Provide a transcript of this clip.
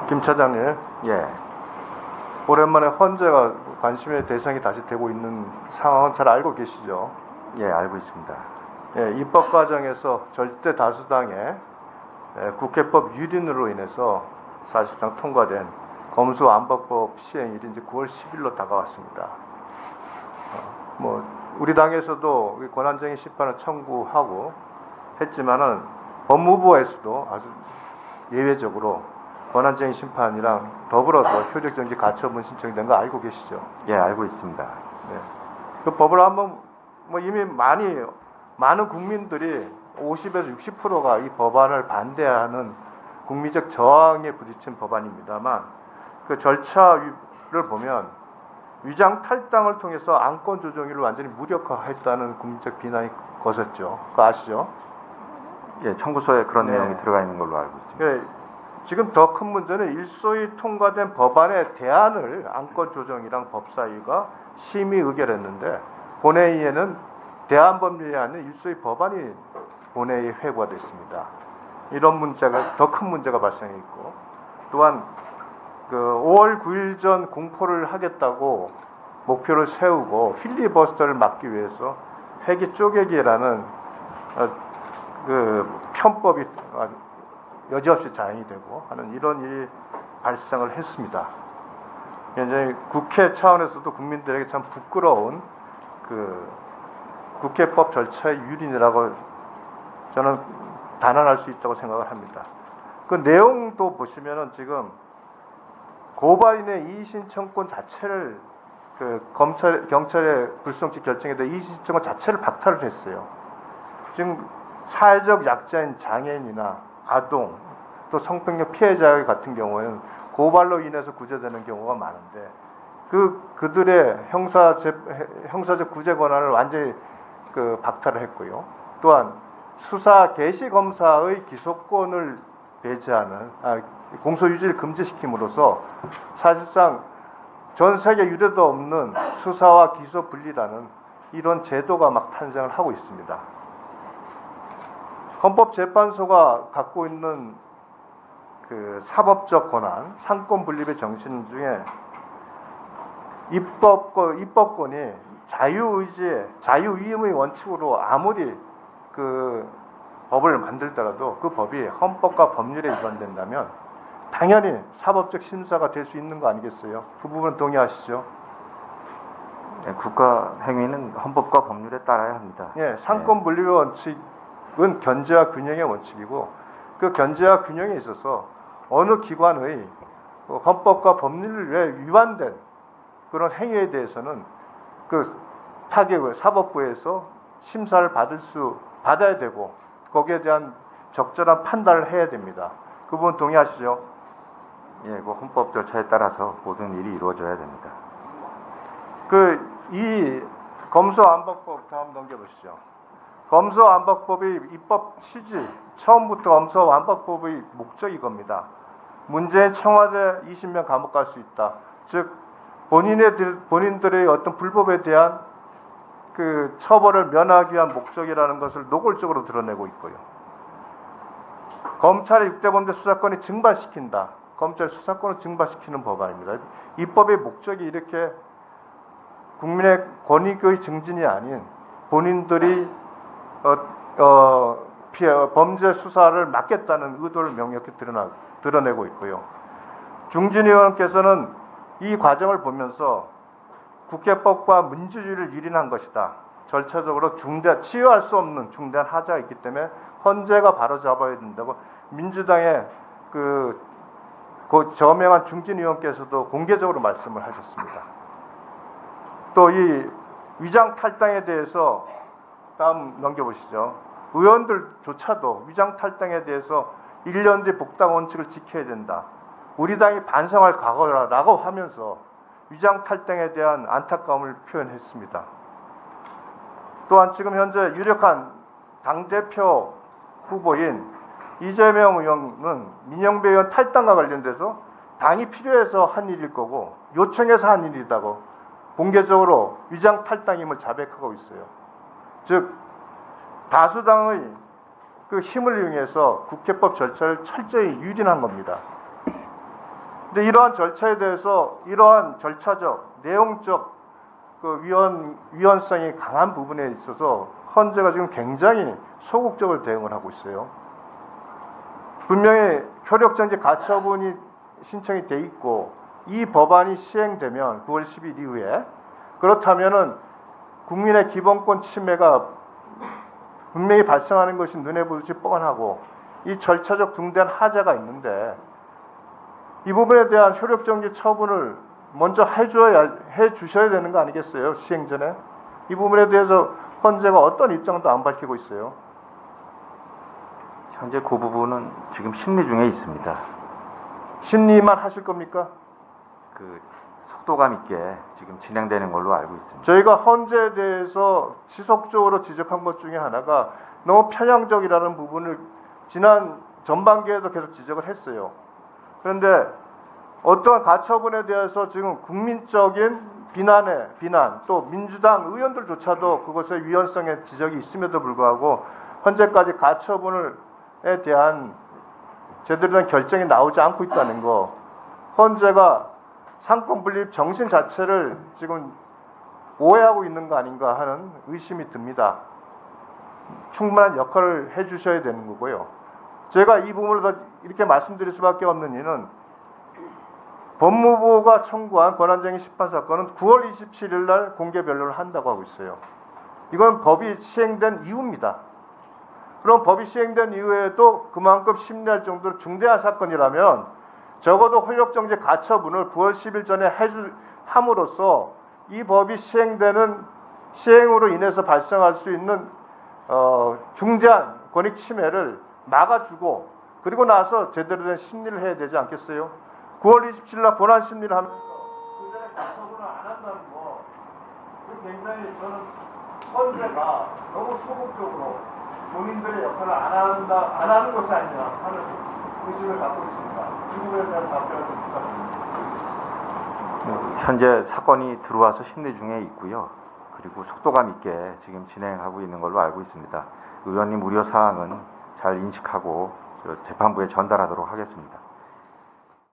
김 차장님, 예, 오랜만에 헌재가 관심의 대상이 다시 되고 있는 상황은 잘 알고 계시죠? 예, 알고 있습니다. 예, 입법 과정에서 절대 다수당의 국회법 유린으로 인해서 사실상 통과된 검수안박법 시행일이 이제 9월 10일로 다가왔습니다. 우리 당에서도 권한쟁의 심판을 청구하고 했지만은 법무부에서도 아주 예외적으로 권한쟁의 심판이랑 더불어서 효력정지 가처분 신청이 된 거 알고 계시죠? 예, 알고 있습니다. 네. 그 법을 한번 이미 많은 국민들이 50에서 60%가 이 법안을 반대하는 국민적 저항에 부딪힌 법안입니다만 그 절차를 보면 위장 탈당을 통해서 안건 조정위를 완전히 무력화했다는 국민적 비난이 거셌죠. 그거 아시죠? 예, 청구서에 그런 네. 내용이 들어가 있는 걸로 알고 있습니다. 예, 지금 더 큰 문제는 일소위 통과된 법안의 대안을 안건 조정이랑 법사위가 심의 의결했는데 본회의에는 대안 법률이 아닌 일소위 법안이 본회의에 회부가 됐습니다. 이런 문제가 더 큰 문제가 발생했고 또한 그 5월 9일 전 공포를 하겠다고 목표를 세우고 필리버스터를 막기 위해서 회기 쪼개기라는 그 편법이 여지없이 자행이 되고 하는 이런 일이 발생을 했습니다. 이제 국회 차원에서도 국민들에게 참 부끄러운 그 국회법 절차의 유린이라고 저는 단언할 수 있다고 생각을 합니다. 그 내용도 보시면은 지금 고발인의 이의신 청권 자체를 그 경찰의 불송치 결정에 대해 이의신 청권 자체를 박탈을 했어요. 지금 사회적 약자인 장애인이나 아동 또 성폭력 피해자 같은 경우에는 고발로 인해서 구제되는 경우가 많은데 그들의 형사적 구제 권한을 완전히 그 박탈을 했고요. 또한 수사 개시 검사의 기소권을 배제하는 공소 유지를 금지시킴으로써 사실상 전 세계 유례도 없는 수사와 기소 분리라는 이런 제도가 막 탄생을 하고 있습니다. 헌법재판소가 갖고 있는 그 사법적 권한, 상권 분립의 정신 중에 입법권이 자유의지, 자유위임의 원칙으로 아무리 그 법을 만들더라도 그 법이 헌법과 법률에 위반된다면 당연히 사법적 심사가 될 수 있는 거 아니겠어요? 그 부분은 동의하시죠? 예, 국가 행위는 헌법과 법률에 따라야 합니다. 예, 상권 분립의 원칙은 견제와 균형의 원칙이고 그 견제와 균형에 있어서 어느 기관의 헌법과 법률에 위반된 그런 행위에 대해서는 그 타격을 사법부에서 심사를 받아야 되고 거기에 대한 적절한 판단을 해야 됩니다. 그 부분 동의하시죠? 예, 그 헌법 절차에 따라서 모든 일이 이루어져야 됩니다. 이 검수안박법 다음 넘겨보시죠. 검수안박법의 입법 취지, 처음부터 검수안박법의 목적이 이겁니다. 문재인 청와대 20년 감옥 갈 수 있다. 즉 본인들의 어떤 불법에 대한 그 처벌을 면하기 위한 목적이라는 것을 노골적으로 드러내고 있고요. 검찰의 6대 범죄 수사권이 증발시킨다. 검찰 수사권을 증발시키는 법안입니다. 입법의 목적이 이렇게 국민의 권익의 증진이 아닌 본인들이 범죄 수사를 막겠다는 의도를 명확히 드러내고 있고요. 중진 의원께서는 이 과정을 보면서 국회법과 민주주의를 유린한 것이다. 절차적으로 치유할 수 없는 중대한 하자가 있기 때문에 헌재가 바로잡아야 된다고 민주당의 그 저명한 중진 의원께서도 공개적으로 말씀을 하셨습니다. 또 이 위장 탈당에 대해서 다음 넘겨보시죠. 의원들조차도 위장 탈당에 대해서 1년 뒤 복당 원칙을 지켜야 된다. 우리 당이 반성할 각오라고 하면서 위장 탈당에 대한 안타까움을 표현했습니다. 또한 지금 현재 유력한 당대표 후보인 이재명 의원은 민영배 의원 탈당과 관련돼서 당이 필요해서 한 일일 거고 요청해서 한 일이라고 공개적으로 위장 탈당임을 자백하고 있어요. 즉 다수당의 그 힘을 이용해서 국회법 절차를 철저히 유린한 겁니다. 근데 이러한 절차에 대해서 이러한 절차적, 내용적 그 위헌성이 강한 부분에 있어서 헌재가 지금 굉장히 소극적으로 대응을 하고 있어요. 분명히 효력정지 가처분이 신청이 돼 있고 이 법안이 시행되면 9월 10일 이후에 그렇다면은 국민의 기본권 침해가 분명히 발생하는 것이 눈에 보이듯이 뻔하고 이 절차적 중대한 하자가 있는데 이 부분에 대한 효력정지 처분을 먼저 해주셔야 되는 거 아니겠어요? 시행 전에. 이 부분에 대해서 헌재가 어떤 입장도 안 밝히고 있어요. 현재 그 부분은 지금 심리 중에 있습니다. 심리만 하실 겁니까? 그 속도감 있게 지금 진행되는 걸로 알고 있습니다. 저희가 헌재에 대해서 지속적으로 지적한 것 중에 하나가 너무 편향적이라는 부분을 지난 전반기에도 계속 지적을 했어요. 그런데 어떠한 가처분에 대해서 지금 국민적인 비난 또 민주당 의원들조차도 그것의 위헌성에 지적이 있음에도 불구하고 현재까지 가처분에 대한 제대로 된 결정이 나오지 않고 있다는 거, 헌재가 상권 분립 정신 자체를 지금 오해하고 있는 거 아닌가 하는 의심이 듭니다. 충분한 역할을 해주셔야 되는 거고요. 제가 이 부분을 더 이렇게 말씀드릴 수밖에 없는 이유는 법무부가 청구한 권한쟁의 심판 사건은 9월 27일 날 공개 변론을 한다고 하고 있어요. 이건 법이 시행된 이유입니다. 그럼 법이 시행된 이후에도 그만큼 심리할 정도로 중대한 사건이라면 적어도 효력정지 가처분을 9월 10일 전에 함으로써 이 법이 시행으로 인해서 발생할 수 있는 중대한 권익 침해를 막아주고 그리고 나서 제대로 된 심리를 해야 되지 않겠어요? 9월 27일 날 본안 심리를 하면서 그 전에 가처분을 안 한다는 거, 굉장히 저는 헌재가 너무 소극적으로 본인들의 역할을 안 하는 것이 아니냐 하는 의심을 갖고 있습니다. 이 부분에 대한 답변을 좀 부탁드립니다. 현재 사건이 들어와서 심리 중에 있고요. 그리고 속도감 있게 지금 진행하고 있는 걸로 알고 있습니다. 의원님 우려 사항은 잘 인식하고 재판부에 전달하도록 하겠습니다.